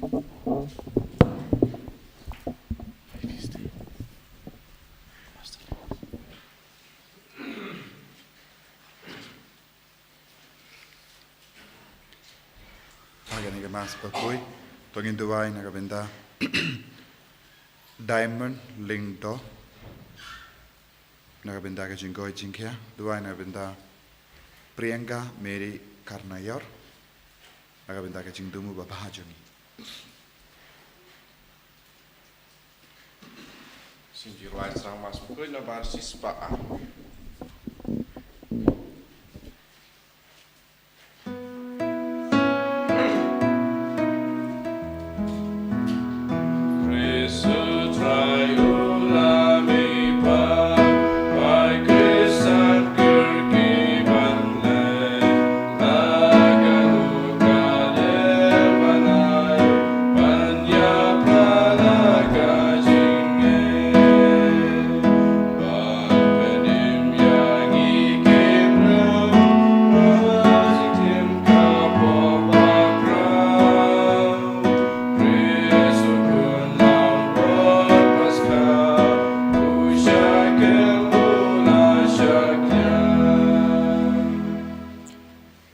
Pagani mas Bakhuid, tongin duway nagabenda Diamond Lingdo nagabenda ka jinggoy jingkya duway nagabenda Priyanka Mary Karnayor nagabenda ka jingdumu babahajoni. Sinjiruan sang mas Bakhuid na basis pa.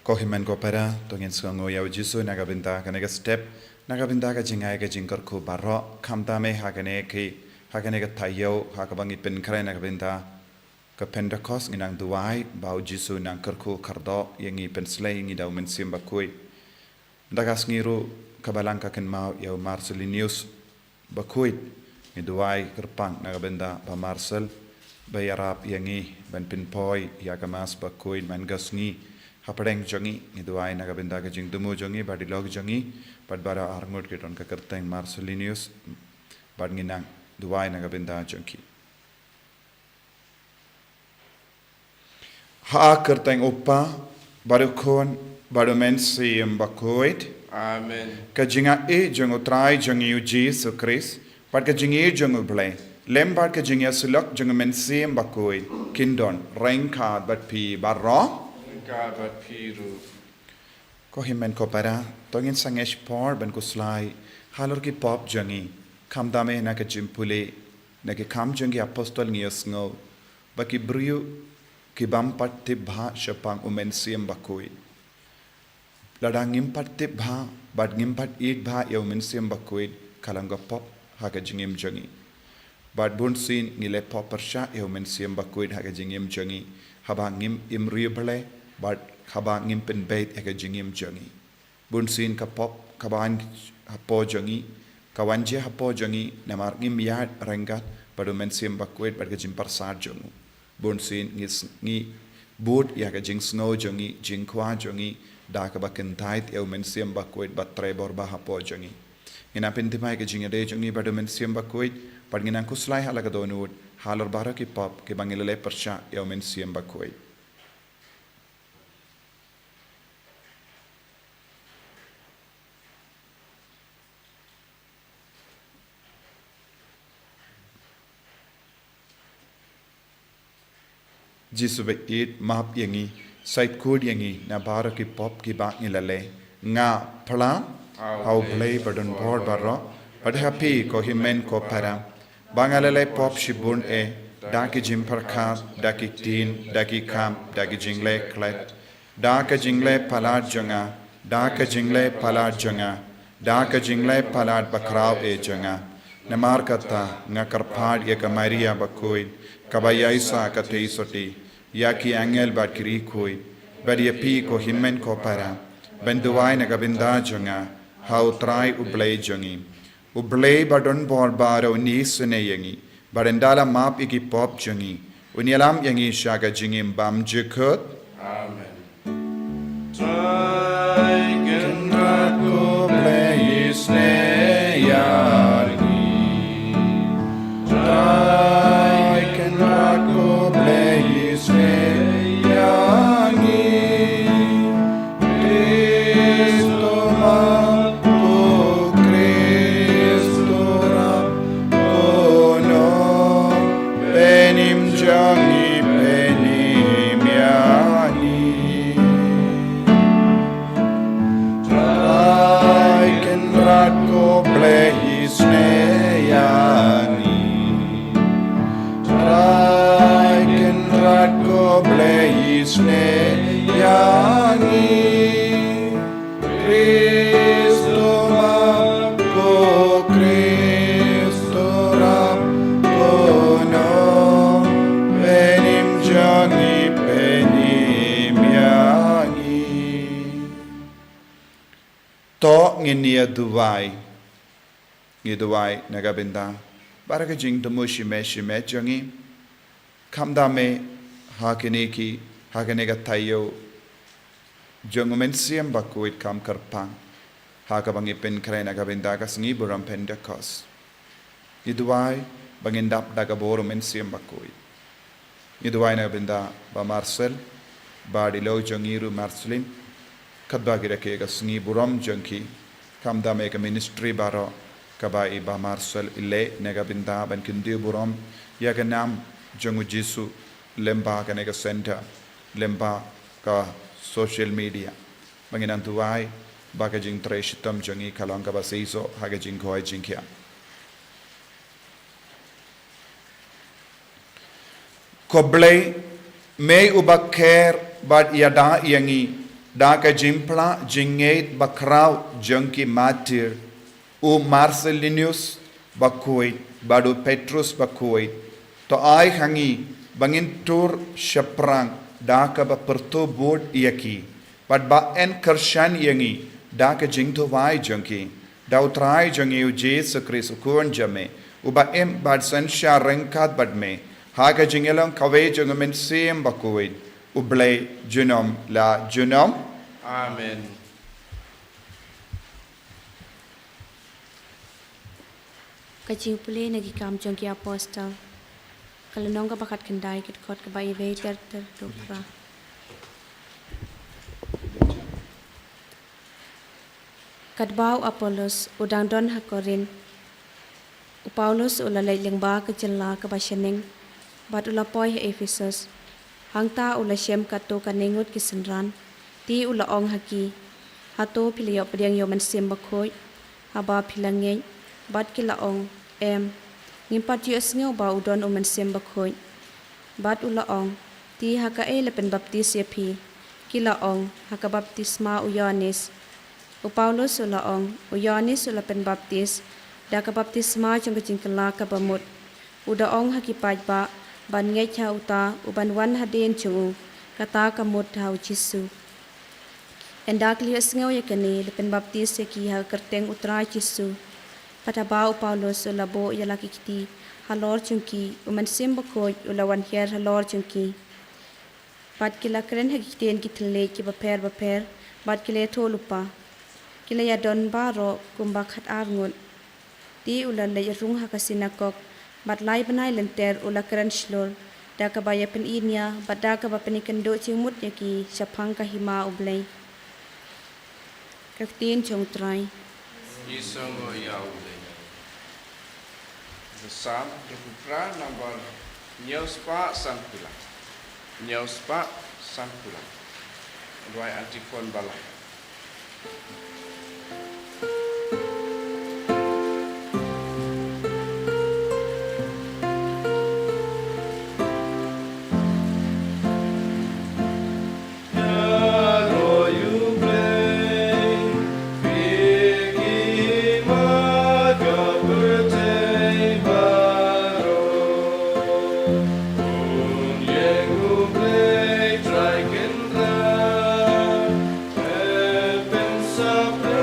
Kohiman ko para tongin sungo yaw jisu nagabenda kanega step nagabenda ka jingay ka jingkar ko baro kamta me hagane ka Taïew hakabangi pen kray nagabenda ka Pentecost nginang duway bau jisu nang karko kardo yangi penslay ngi daw mensim Bakhuid dagas ngiru kabalang ka kenmau yaw Marcel Bakhuid ngi duway kerpang nagabenda ba Marcel bayarap yangi ban pinpoy yakamas Bakhuid man gasngi Hapadeng jongi ngiduai nagabenda ka jing dumu jongi badilog jongi badbara arngut kiton ka kerteng Marcelinius bad nginang duai nagabenda jongi ha kerteng upa barukon badumensi Bakhuid Amen. ka jinga jong utrai jongi Jesus Christ bad ka jingi jong blay lembad ka jinga sulok jong mensi Bakhuid kindon rengkad bad pi barro Kabat piru. Ko himen ko para tongin sangesh por ben kuslai halor ki pop jangi kamdame na ka jimpule na ki kam jangi apostol ngios ngo baki briu ki bampat tibha shapang umensiam Bakhuid ladang impat tibha bad ngimpat id bha ya umensiam Bakhuid kalanga pop haga jingim jangi bad bunsin ngile pop persha ya umensiam Bakhuid haga jingim jangi haba ngim imriu bale but kaba ngimpen bait eka jingim jangi bunsin ka pop kaban hapo jangi kawanje hapo jangi namar ngim yad rengat padu mensim Bakhuid bad jing parsar jangu bunsin ngi bud ya ka jing snow jangi jing kwa jangi da ka baken tait eu mensim Bakhuid bat trebor ba hapo jangi ina pintimai ka jing ade jangi padu mensim Bakhuid pad nginang kuslai halaga donut halor bara ki pop ke bangilele persha eu mensim Bakhuid jisu be it map yangi site code yangi na bara ki pop ki ba ngilale nga phla how play burden board barro but happy ko himen ko para bangalale pop shibun e daki jim parkha daki tin daki kam daki jingle klet daka jingle palat janga daka jingle palat janga daka jingle palat bakraw e janga namar kata nga karphad ye kamaria Bakhuid kabaya isa ka teisoti yaki angel bad kiri koi bad ye pi ko himen ko para benduai nagabinda janga how try ublay jangi ublay badon bor baro ni sune yangi badendala map iki pop jangi unyalam yangi shaga jingim bam jekut Amen. Try gendrat ko play isne yargi. Try gendrat ko play isne yargi. Cristo Try can not go to nginia duwai ngi duwai nagabinda baraka jing to mushime shime jangi kamdame hakineki hakinega Taïew jongumen siam Bakhuid kam karpang hakabangi pen kray nagabinda kasngi buram Pentecost iduwai bangindap dagaboro men siam Bakhuid iduwai nagabinda ba Marcel ba dilo jangiru Marcelin kadba gira ke kasngi buram jangki kamdame ka ministry baro kabai ba Marcel ile nagabinda ban kindi buram ya ganam jangu jisu lemba ka nega center lemba ka social media banginan tuwai baka jing treshitam jangi kalong ka basiso haga jing koi jingkya koblei me ubakher bad yada yangi daka jimpla jingate bakrau jangki matir u Marcelinius Bakhuid badu Petrus Bakhuid to ai hangi bangin tur shaprang daka ba perto board yaki bad ba en kershan yangi daka jingto vai jangki dautrai jangi u Jesus Christ kuan jame uba em bad sansha rengkat bad me haga jingelang kawe jangamen sem Bakhuid ublay junom la junom Amen. Kacing pulih nagi kam jongki apostle. Kalau nong bakat kendai kit kot ke bayi veter terdukra. Kadbau Apollos udang don hakorin. Paulus ulalay lingba ke jela ke basyaning. Bat ulapoi he Ephesus. Hangta ulasiem kato kaningut kisenran. Ti ulaong haki. Hato piliyop pediang yoman sim Bakhuid. Haba pilangay. Bat kilaong em. Ngimpat yus ngau ba udon uman sim Bakhuid. Bat ulaong. Ti haka lepen baptis yapi. Kilaong haka baptisma uyanis. Paulus ulaong. Uyanis ulapen baptis. Daka baptisma chung kecingkela kabamut. Udaong hakipaj ba. Ban ngay cha uta uban wan hadin chungu. Kata kamut hau Jisu. Endak lias ngau yakani lepen baptis yaki ha kerteng utra Jisu. Pataba Paulus ulabo yalaki kiti halor chungki uman sim Bakhuid ulawan her halor chungki. Pat kila keren hakiten kitele ki baper bat kile tolupa. Kila ya don baro kumbak hat arngun. Di ulalay rung hakasinakok bat lai banai lenter ula keren shlor. Daka baya pen inya bat daka ba penikendo cingmut yaki syapang kahima ublay. Kaktin chong try. Isongo yaude. The Psalm de Kupra number Nyauspa Sampula. Nyauspa Sampula. Dua antifon balai. Of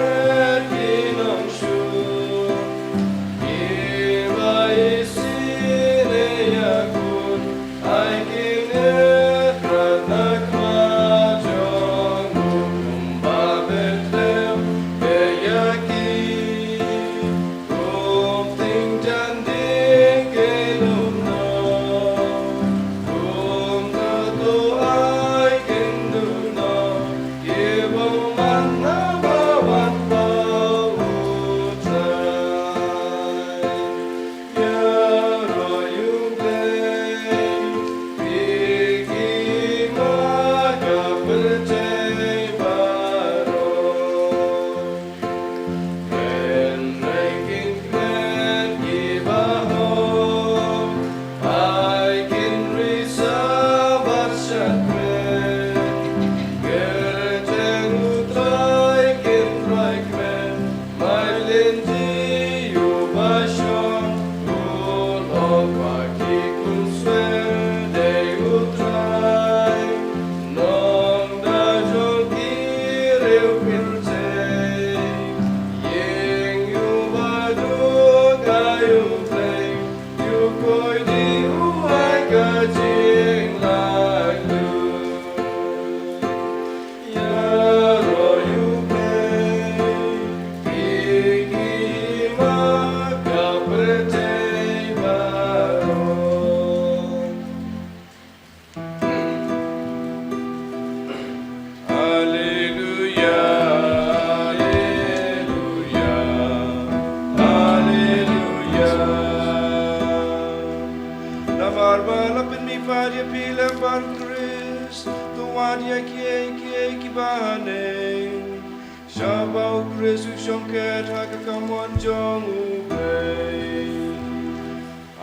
bahaneng Shabau Kristu Shonket Hakakamon Jong Ubei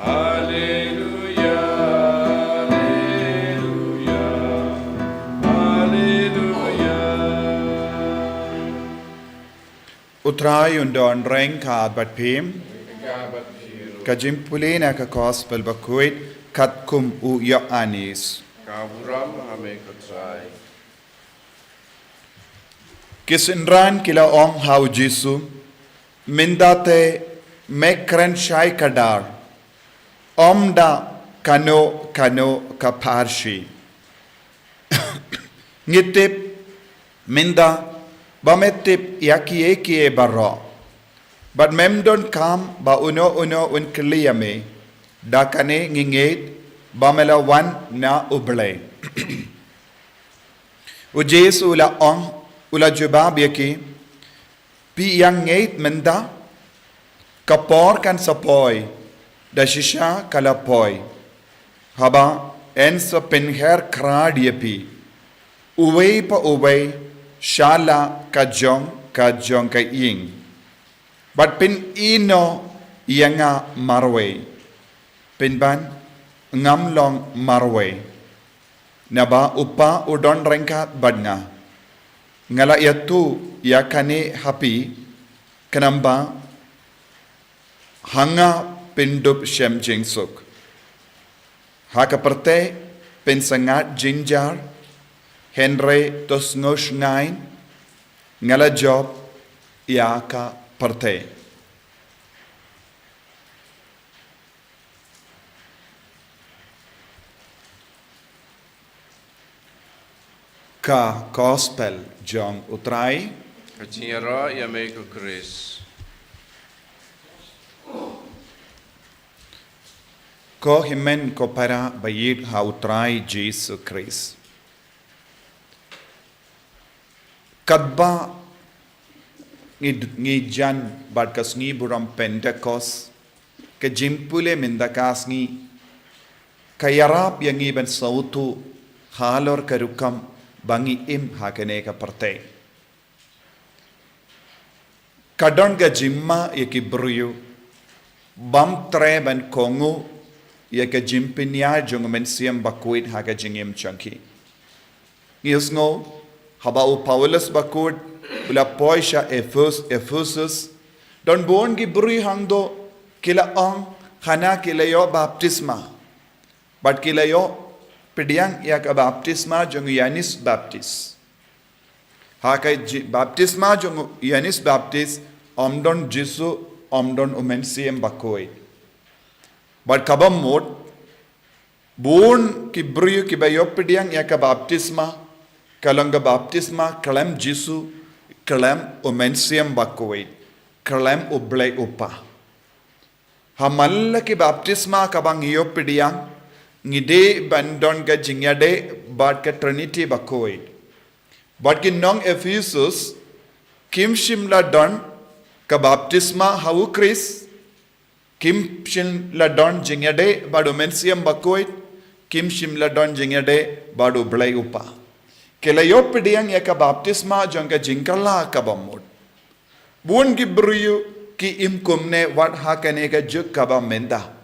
Hallelujah Hallelujah Hallelujah Utrai undon reng ka bat pim Kabat Hiru kajimpulina ka gospel Bakhuid kat kum u yo anis. Kaburam Hame Kutrai Kisinran kila ong hau Jisu mindate mekren shai kadar omda kano kaparshi ngitip minda bametip yakie baro but memdon kam ba uno un kliyame dakane nginget bamela wan na uble u Jesu la ong ula jubab yaki pi yang ngeit menda kapor kan sapoy da shisha kalapoy haba en sa penher krad yapi uwei pa uwei shala ka jong ka ing but pin ino yanga marwe pin ban ngam long marwe naba upa udon rengkat badnga ngala yatu yakane happy kanamba hanga pindup shem jingsuk hakaperte pensangat jinjar henry tosngosh ngain ngala job yaka parte ka gospel jong utrai Kachira Yameko Chris ko himen ko para bayid ha utrai Jesus Christ kadba ngi jan barkas ngi buram Pentecost ke jimpule mindakas ngi kayarap yang ngi ben sautu halor karukam bangi im hakane ka parte kadon ga jimma yaki bruyu bam tre ban kongu yaka jimpinya jong men siam Bakhuid haga jingim chunky yesno haba u Paulus Bakhuid ula poisha Ephesus don bon gi bruyu hangdo kila ang hana kila yo baptisma but kila yo Pediang yak baptisma jong Yanis Baptist. Hakai baptisma jong Yanis Baptist omdon Jisu omdon umensiem Bakhuid. But kabam mod born ki brio ki bayo pediang yak baptisma kalanga baptisma kalam Jisu kalam umensiem Bakhuid kalam ublay upa. Hamalla ki baptisma kabang iyo pediang ngide bandon ga jingyade bat ka Trinity Bakhuid bat ki nong Ephesus kim shimla don ka baptisma hau Chris kim shimla don jingyade badu mensiam Bakhuid kim shimla don jingyade badu blay upa kela yo pediang ya ka baptisma jong ka jingkala ka bamod bun ki bruyu ki im kumne wat hakane ka juk ka ba menda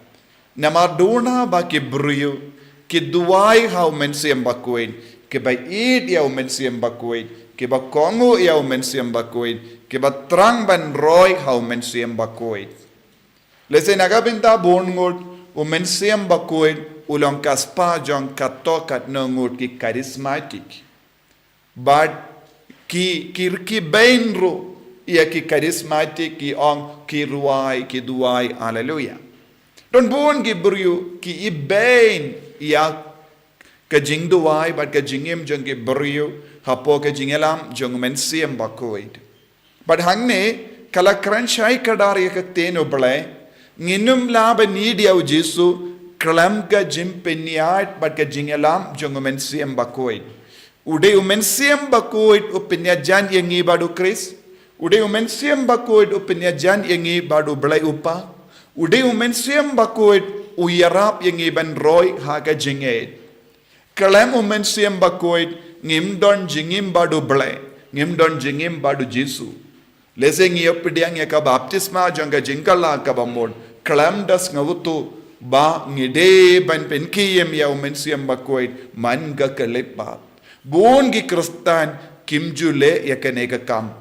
Namaduna ba ki bruyu ki duai hau mensiam Bakhuid ki ba id ya mensiam Bakhuid ki ba kongo ya mensiam Bakhuid ki ba trang ban roy hau mensiam Bakhuid lese nagabinta bongot mensiam Bakhuid ulong kaspa jong katokat nongut ki charismatic but ki benro ya ki charismatic ki ong ki ruai ki duai hallelujah don bon gi buryu ki ibain ya ka jingduai but ka jingim jong gi buryu hapo ka jingelam jong mensiam Bakhuid but hangne kala kranchai kadar ya ka teno ble nginum lab need ya Jesu kalam ka jimpeniat but ka jingelam jong mensiam Bakhuid ude mensiam Bakhuid upenya jan yengi badu Chris ude mensiam Bakhuid upenya jan yengi badu ble upa ude mensiam Bakhuid uyarap yang iban roy haga jinget kalam mensiam Bakhuid ngim don jingim badu ble ngim don jingim badu Jesu lese ngiyop pidiang ya ka baptisma janga jingkala ka bamod klam das ngawutu ba ngide ban penkiyem ya umensiam Bakhuid man ga kalepat buon gi kristan kimjule ya kanega kam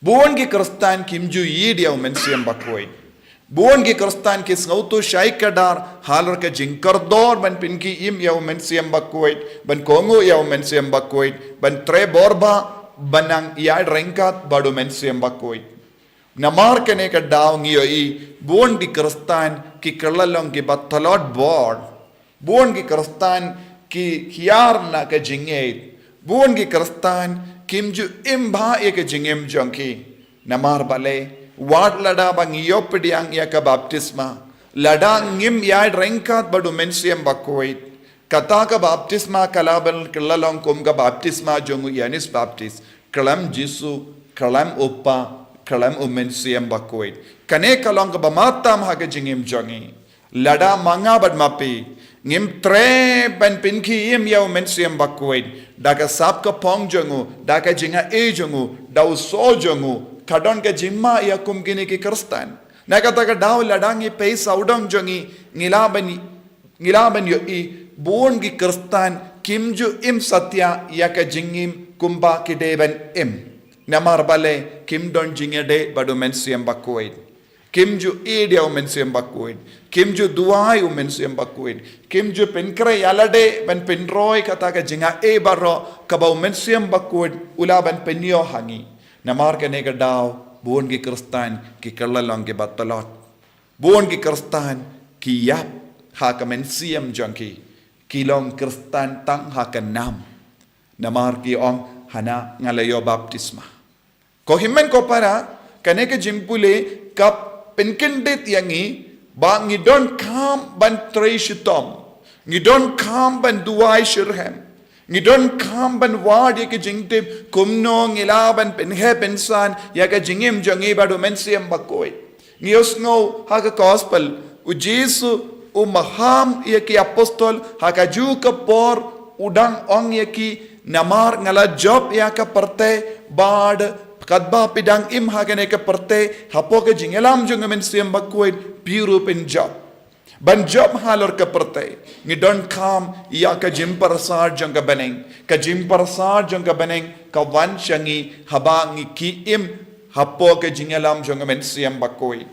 buon gi kristan kimju yid ya umensiam Bakhuid buon gi kristan kis ngautu shai kadar halor ka jingkardor ban pinki im ya umensiam Bakhuid ban kongo ya umensiam Bakhuid ban tre borba banang ya rengkat badu umensiam Bakhuid namar kene ka daw ngiyo i buon gi kristan ki kerlalong ki batalot board buon gi kristan ki hiar na ka jingait buon gi kristan kimju imba e ka jingem jongki namar bale Wat lada bang iopediang ya ka baptisma lada ngim ya rengkat badu mensiam Bakhuid kata ka baptisma kalabal kelalong kum ka baptisma jongu yanis baptis kalam Jesu kalam uppa kalam umensiam Bakhuid kane kalong ka bamatam ha ka jingim jongi lada manga bad mapi ngim tre ban pinki im ya umensiam Bakhuid daga sap ka pong jongu daga jinga e jongu dau so jongu kadon ke jimma ya kum gini ki kristan na kata ka daw ladangi peis audong jongi ngilaban yo i buon gi kristan kimju im satya ya ka jingim kumba ki deben im namar bale kim don jingede badu mensiam Bakhuid kimju dia mensiam Bakhuid kimju duai mensiam Bakhuid kimju penkre yalade ban penroi kata ka jinga e baro ka ba mensiam Bakhuid ulaban penyo hangi namar kene ka daw buon gi kristan ki kallalong gi batalot buon gi kristan ki yap ha ka mensiam jongki kilong kristan tang ha ka nam namar ki ong hana ngalayo baptisma ko himmen ko para kane ka jimpule kap penkendit yangi ba ngi don kam ban treishitom ngi don kam ban duai shirhem ngidon kamban wad ya ke jingtip kumno ngilaban penhe pensan ya ke jingim jongi badu mensiam Bakhuid ngios ngo ha ka gospel u Jesu u maham ya ki apostol ha ka ju ka por udang ong ya ki namar ngala job ya ka parte bad kadba pidang im ha ka ne ka parte hapo ke jingelam jong mensiam Bakhuid biru pen job ban job halor ka parte ngidon kam ya ka jim parasar jong ka beneng ka jim parasar jong ka beneng ka wan changi haba ngi ki im hapo ka jingelam jong mensiam Bakhuid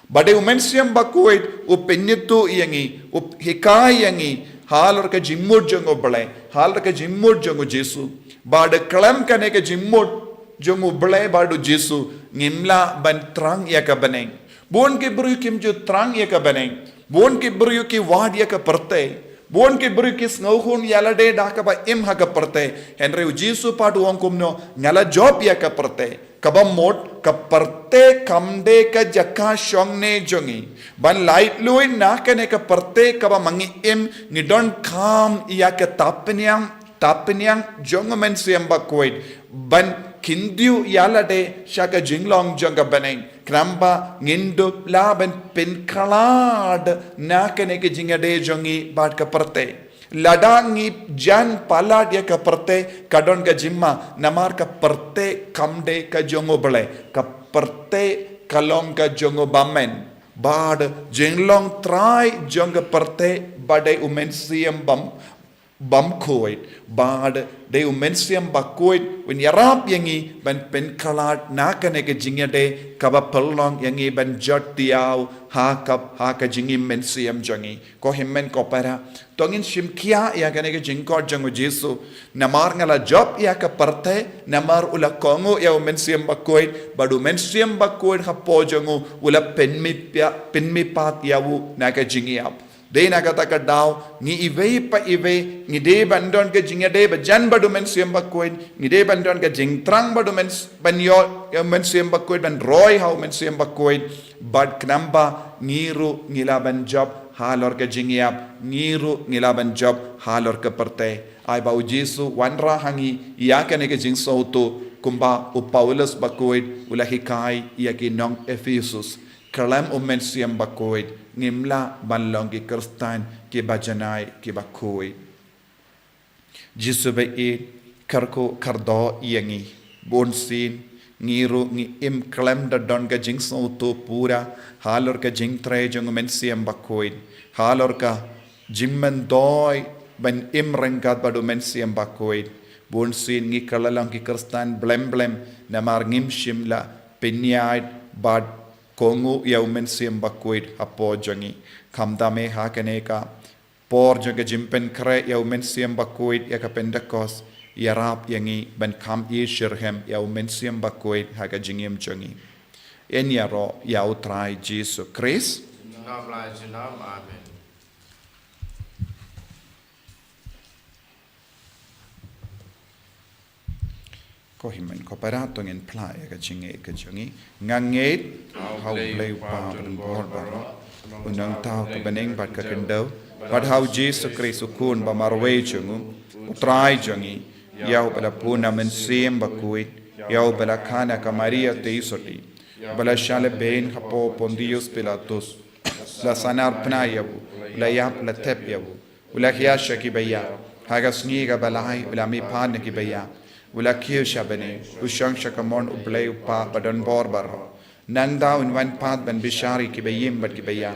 bade mensiam Bakhuid u pennitu yangi u hikai yangi halor ka jimmud jong oble halor ka jimmud jong Jesu bade klam kane ka jimmud jong oble badu Jesu ngimla ban trang ya ka beneng bon ke bru kim ju trang ya ka beneng Buon ki bru ki wad ya ka parte buon ki bru ki snauhun yalade da ka ba im ha ka parte henry Jesu padu ong kumno ngala job ya ka parte kaba mod ka parte kamde ka jakka shongne jongi ban light luin na ka ne ka parte kaba mangi im ni don kam ya ka tapnyang jong mensiam Bakhuid ban kindiu yalade shaka jinglong jonga baneng kramba ngindu laban penkalad na kene ke jingade jongi bad ka parte ladangi jan palad ya ka parte kadon ka jimma namar ka parte kamde ka jongo bale ka parte kalong ka jongo bamen bad jinglong try jonga parte bade umensiam Bakhuid bad de umensiam Bakhuid when yarap yangi ban penkalad na kane ke jingade kaba pelong yangi ban jot tiaw ha ka jingi mensiam jangi ko himmen ko para tongin shimkia ya kane ke jingkor jangu Jesu namar ngala job ya ka parte namar ula kongo ya umensiam Bakhuid badu mensiam Bakhuid ha po jangu ula penmi pat yawu na ka jingiap de na kata ka daw ni ive pa ive ni de bandon ke jingade ba jan badu mensiam Bakhuid ni de bandon ke jingtrang badu banyo mensiam Bakhuid ban roy how mensiam Bakhuid bad knamba ngiru ngilaban job halor ke jingiap ngiru ngilaban job halor ke parte ai ba Jesu wanra hangi ya kane ke jing sautu kumba u Paulus Bakhuid ulahikai ya ki nong Ephesus kalam mensiam Bakhuid ngimla banlong ki kristan ki bajanai ki Bakhuid Jisu ba karko kardo yangi bonsin ngiru ngi im klem da don ga jing so to pura halor ka jing tre jong men siam Bakhuid halor ka jimmen doi ban im rengat badu men siam Bakhuid bonsin ngi kalalang ki kristan blem namar ngim shimla penyait bad kongu yau men siam Bakhuid apo jangi kamdame ha kaneka por jaga jimpen kre yau men siam Bakhuid ya ka Pentecost yarap yangi ban kam shirhem yau men siam Bakhuid ha ka jingim jangi en yaro yau trai Jesus Christ Nam lai jinam, amen. ko himen ko paratong en pla ya ka jinge ka jangi nganget how play pa ban bor baro unang tao ka beneng bat ka kendo but how Jesus Christ ukun ba marwe chungu utrai jangi yau bala puna men siam Bakhuid yau bala khana ka Maria teisoti bala shale ben hapo Pontius Pilatus la sanar pnayabu la yap la tepyabu ula khiyasha ki baya haga Sngi ga balai ula mi pan ki baya ula khiyasha bene ushang shakamon ublay upa badan bor bar nangda unwan pat ban bishari ki bayim bat ki baya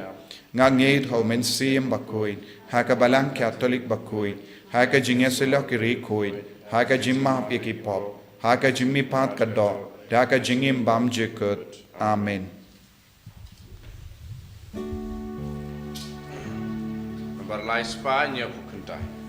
ngangeit ho men siam Bakhuid haga balang Catholic Bakhuid haga jingeselo ki rekhoid haga jimma ki pop haga jimmi pat kaddo haga jingim bam jekut amen. Berlai Spanya bukantai.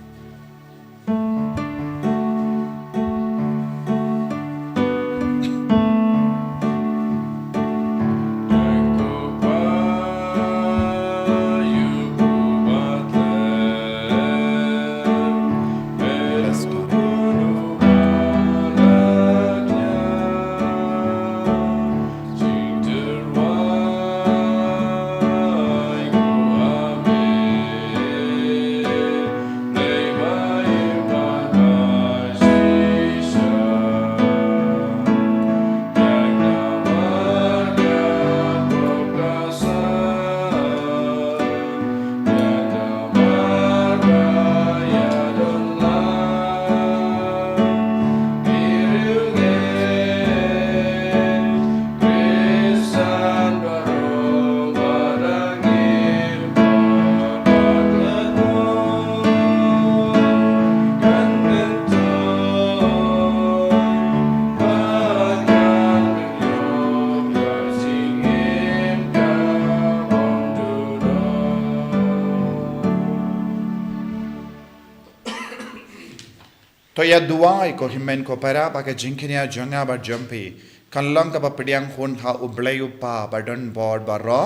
To ya duai ko himen ko para ba ka jinkinia janga ba jampi kan lang ka ba pediang hun ha ublay upa ba don board ba ro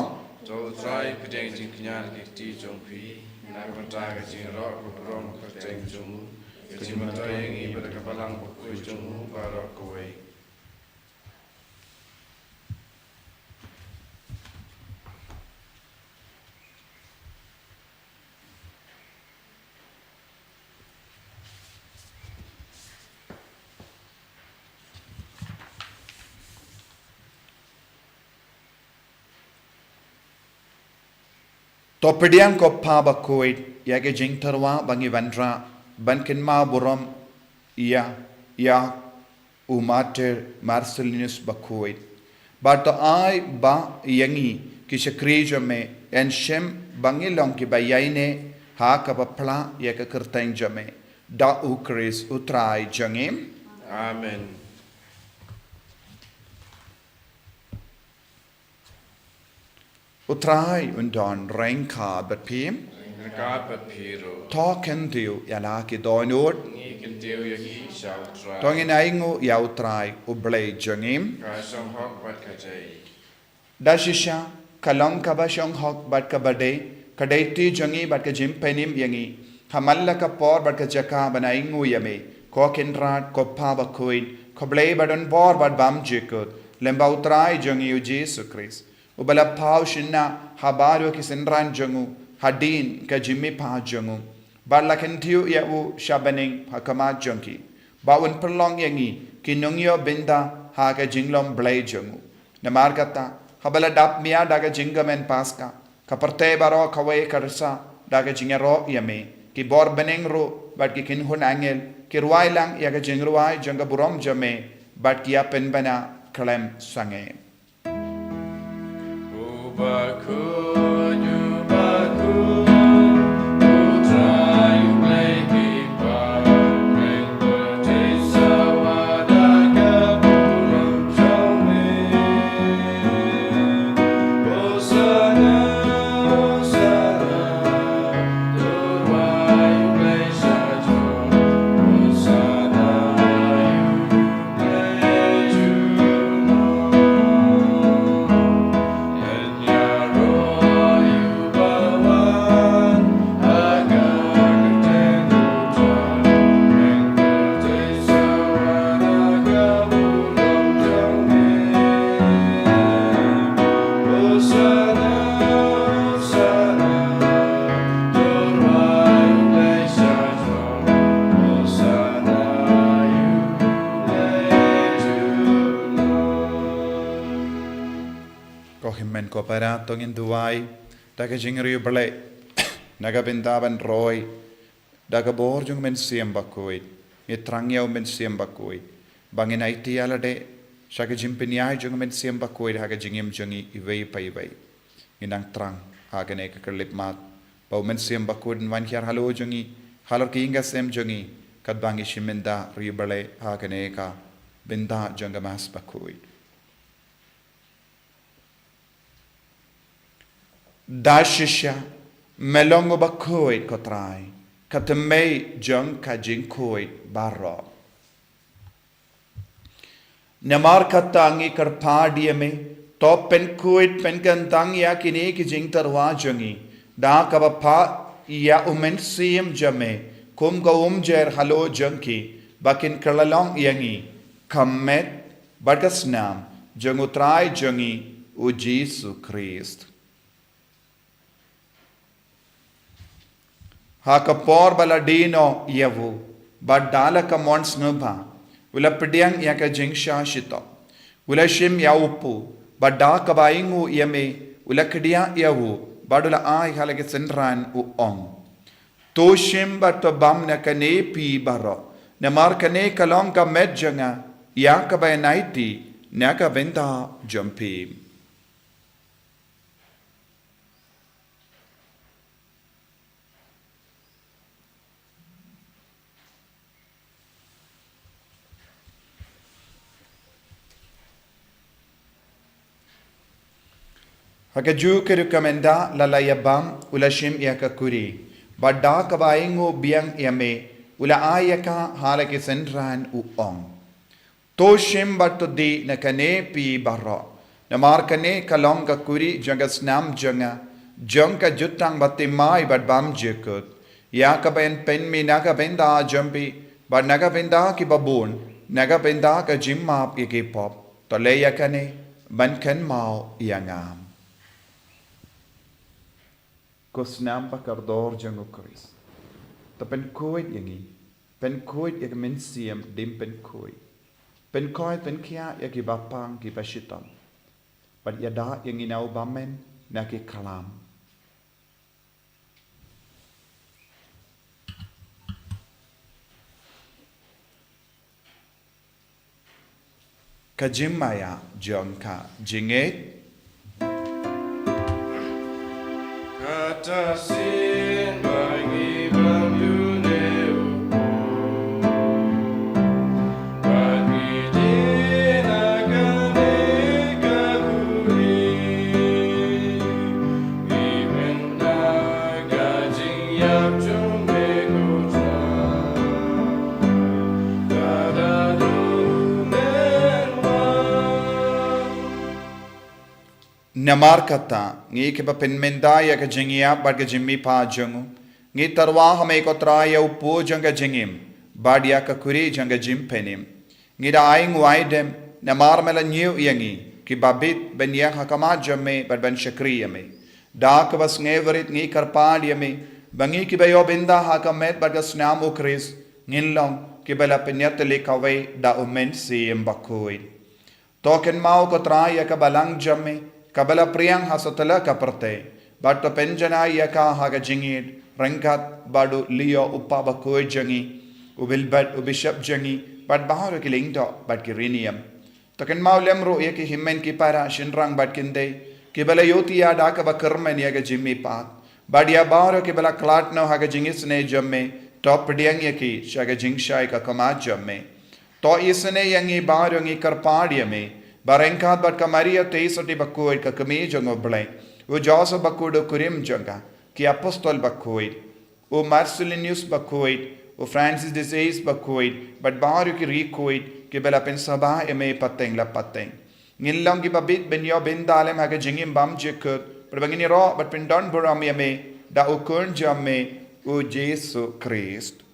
So try pedang jing kenyan ki ti jong pi na mata ka jing ro ko rom ka jing jong ka jing mata yang i pada ka balang ko jong ba ro ko wei. to pediang ko pa Bakhuid ya ke jing tarwa bangi vandra bankin ma buram ya umater Marcelinus Bakhuid but to ai ba yangi ki shakrijo me en shem bangi long ki bayaine ha ka pla ya ka kerteng jame da ukris utrai jangim Amen. utrai undon renka bat pim Rekat bat piro. talken dio ya la ki doinod Ni kan teu ya ki shau try. tongin aingo ya utrai ublay jangim Ka shong hok bat ka jai. dashisha kalong ka ba shong hok bat ka bade kadaiti jangi bat ka jim penim yangi hamalla ka por bat ka jaka banaingo yame ko kenrat ko pa Bakhuid ko blay badon por bat bam jekut lemba utrai jangi u Jesus Christ ubala pau shinna habaro ki senran jangu hadin ka jimmi pa jangu balla kentiu ya u shabaning hakama jangi bawon perlong yangi kinungyo binda ha ka jinglom blay jangu namargata habala dap mia daga jingamen Paskha kaparte baro kawe karsa daga jingero yame ki bor beneng ro bat ki kin hun angel ki ruai lang ya ka jing ruai janga burom jame bat ki apen bana klem sange Bakhuid, Bakhuid, try play keeper, bring the taste of what I got from Johnny. Hosanna, Hosanna, the why you play such a Hosanna, you play you know. And Yaro, you bawan, agar ketenuta, and the sawan agar bulan jami. Hosanna, Hosanna, Tuhan play saja. Hosanna, you play to ko himmen ko para tongin duai daga jing ri bale naga bindaban roy daga bor jung men siem Bakhuid ngi trangyau men siem Bakhuid bangin IT alade shaga jimpinyai jung men siem Bakhuid haga jingim jungi iwei pai wei inang trang haga ne ka klip mat pau men siem Bakhuid wan hiar halo jungi halor ki inga sem jungi kad bangi shimenda ri bale haga ne ka binda junga mas Bakhuid Dashisha melongo Bakhuid kotrai katemei jung ka jinkoid barro Namar katangi karpadiame to pen kuid pen gantang ya kini ki jing tarwa jungi da kabapa ya umen siem jame kum ga jer halo junki bakin kalalong yangi kammet bagasnam jungutrai jungi u Jesu Christ Hakapor baladino yavu badala ka mons ngba ula pediang ya ka jingsha shito ula shim ya upu badda ka baingu yame ula kedia yavu badula ai halage senran u ong to shim bat bam na kane pi baro na mar kane kalong ka medjanga ya ka ba naiti na ka venda jumpi Hakaju kerukamenda lalayabam ulashim yakakuri. Badda kabaingo biang yame ula ayaka halake senran uong. Toshim batudi nakane pi barro. Namar kane kalong kakuri jangas nam janga. Jangka jutang batimai badbam jekut. Yakaben penmi nagabenda jampi. Bad nagabenda ki babun. Nagabenda ka jimmap ikipop. Toleyakane bankan mau yangam. Kosnam bakardor jango Chris. Ta pen koid yangi. Pen koid yak men siem dim pen koid. Pen koid pen kia yak bapang ki pashitam. But yada yangi nau bamen na ki kalam. Kajimaya jongka jinget Kata sin bagi bamyuneu bagi dinagane kakuri imenda gajing yap jumbe kutra dadadu menwa Namar kata ngi ke ba penmendaya ka jingia bad ka jimmi pa jangu ngi tarwa hame ko traya upo janga jingim badia ka kuri janga jim penim ngi da aing waidem namar mela new yangi ki babit ben ya hakama jamme bad ben shakriyame da ka bas ngeverit ngi karpad yame bangi ki bayo binda hakamet bad ka snam ukris ngilong ki bela penyat le kawe da umen si Bakhuid token mau ko traya ka balang jamme Kabala priyang hasotala kaparte, but to penjana yaka haga jingid, rengkat badu lio upa Bakhuid jangi ubilbat ubishap jangi bat baharo ki lingto bat ki riniam takan maulem ro ye ki himmen ki para shinrang bat kinde ki bala yoti ya da ka bakarmen ya ga jimmi pat badia baharo ki bala klat no ha ga jingis ne jamme top diang ye ki shaga jingshai ka kama jamme to isne yangi baharo ngi karpadia me barengkat bat ka Maria teisoti Bakhuid ka kami jango blai o Joseph Bakhuid kurim janga ki apostol Bakhuid o Marcelinius Bakhuid o Francis de Sales Bakhuid but baharo ki Recoid ki bela pen sabah eme pateng la pateng ngillang ki babit ben yo ben dalem ha ga jingim bam jekut perbangini ro but pen don buram eme da o kun jamme o Jesu Christ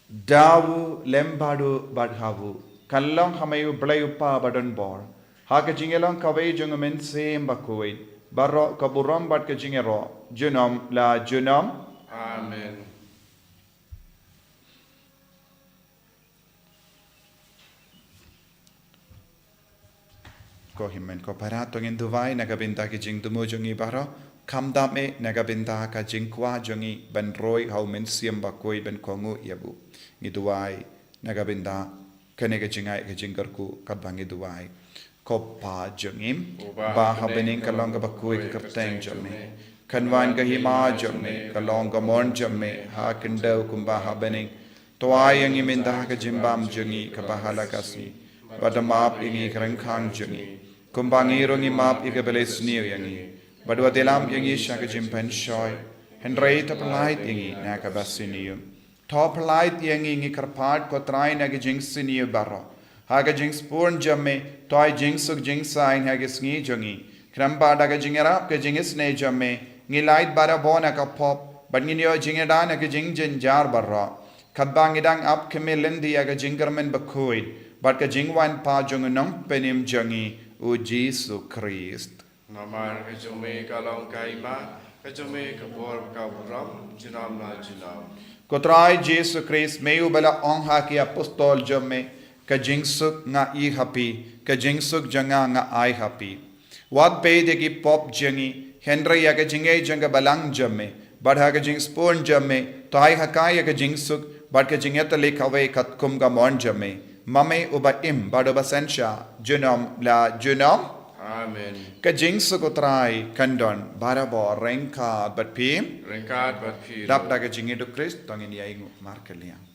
dawu lembadu badhavu kallong hamayu blayupa badon bor haka jingelong kawai jungumen sem Bakhuid barro kaburam bad ka jingero junom la junom Amen. ko himmen ko parato ngin duwai nagabinta ki jing dumo jungi baro kamdame nagabinta ka jing kwa jungi ben roy hau men siem Bakhuid ben kongu yabu ngi duwai nagabinta kene ka jingai ka jingarku kadbangi duwai ko pa jungim ba habening kalong ka Bakhuid ka kapteng jamme kanwan ka hima jamme kalong ka mon jamme ha kindau kumba habening toai yang iminda ka jimbam jungi ka bahala kasi badamap ingi kerengkang jungi kumbangi rongi map ika beles niu yangi badwa delam yangi shaka jimpen shoy hendrei tapalait yangi naka basiniu topalait yangi ngi karpat ko trai naka jingsiniu barro haga jings purn jamme toy jingsuk jingsain haga sngi jungi kramba daga jingerap ka jingis ne jamme ngi light bara bona ka pop badnginyo jingeda naka jingjin jar barro kadbangidang ap kemilendi aga jingermen Bakhuid but ka jingwan pa jungunong penim jangi o Jesu Christ. Namar ka jume kalong kaima, ka jume ka bor ka buram, jinam na jinam. Kotrai Jesu Christ meyu bala ongha ki apostol jamme ka jingsuk nga I happy, ka jingsuk janga nga I happy. Wat pe de ki pop jangi, Henry ya ka jinge janga balang jamme, badha ka jing spon jamme, tai hakai ya ka jingsuk, bad ka jingeta lekawe kat kum ka mon jamme. Mame uba im bado basensha junom la junom Amen. ka jingsu ko trai kandon barabo rengka bat pim Rengkat bat piro. dap daga jingidu Christ tongin yaingu markeliang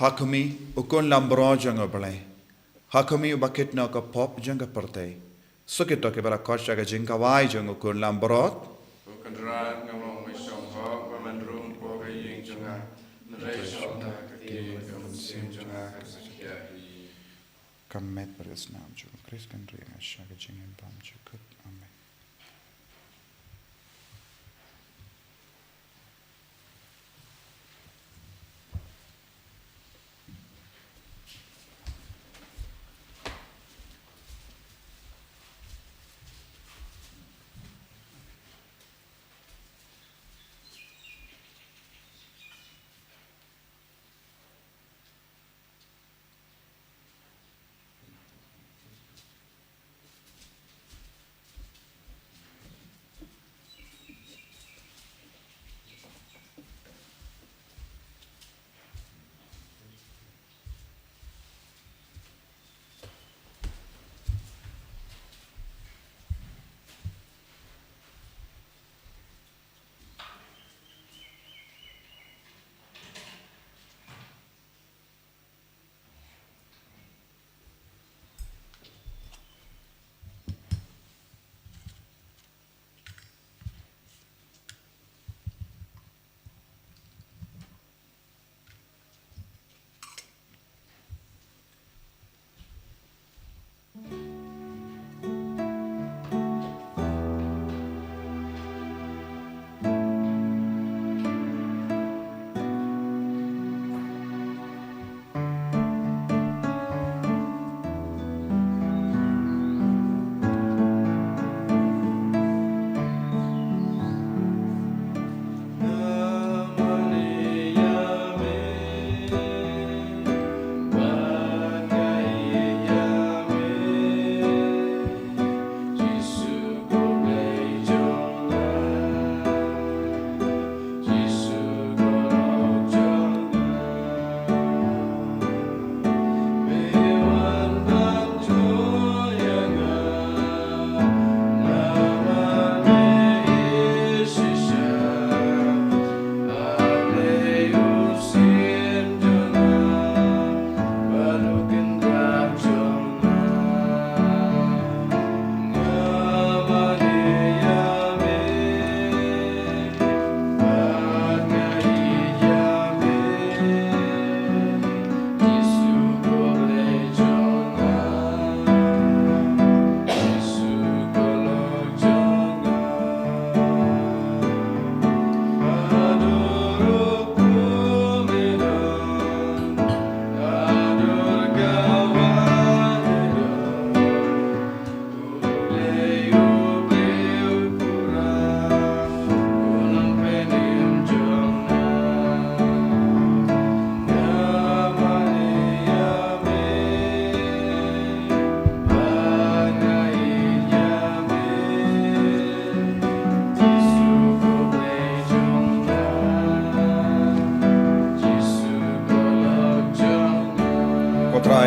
Hakumi ukon lambro janga balai. Hakumi ubakit na ka pop janga perte. Sukito ke bala kosha ka jinga wai janga ukon lambrot. Ukandra ngamong mesong ho, pamandrum po ka ying junga. Nare shota ka ki sim junga ka sakya. Kamet beres naam jo. Chris kan ringa shaga jingin pam chukut. Amen.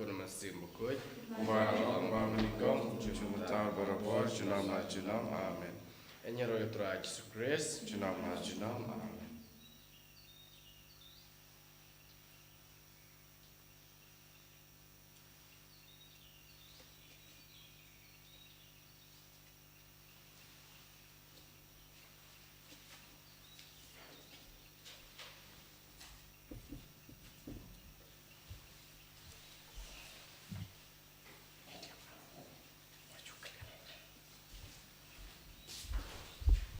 kuna masim Bakhuid. Kumalang ba Nyngkong Jumata barapor junam na junam amen. Enye royo tra Jesus Christ junam na junam amen.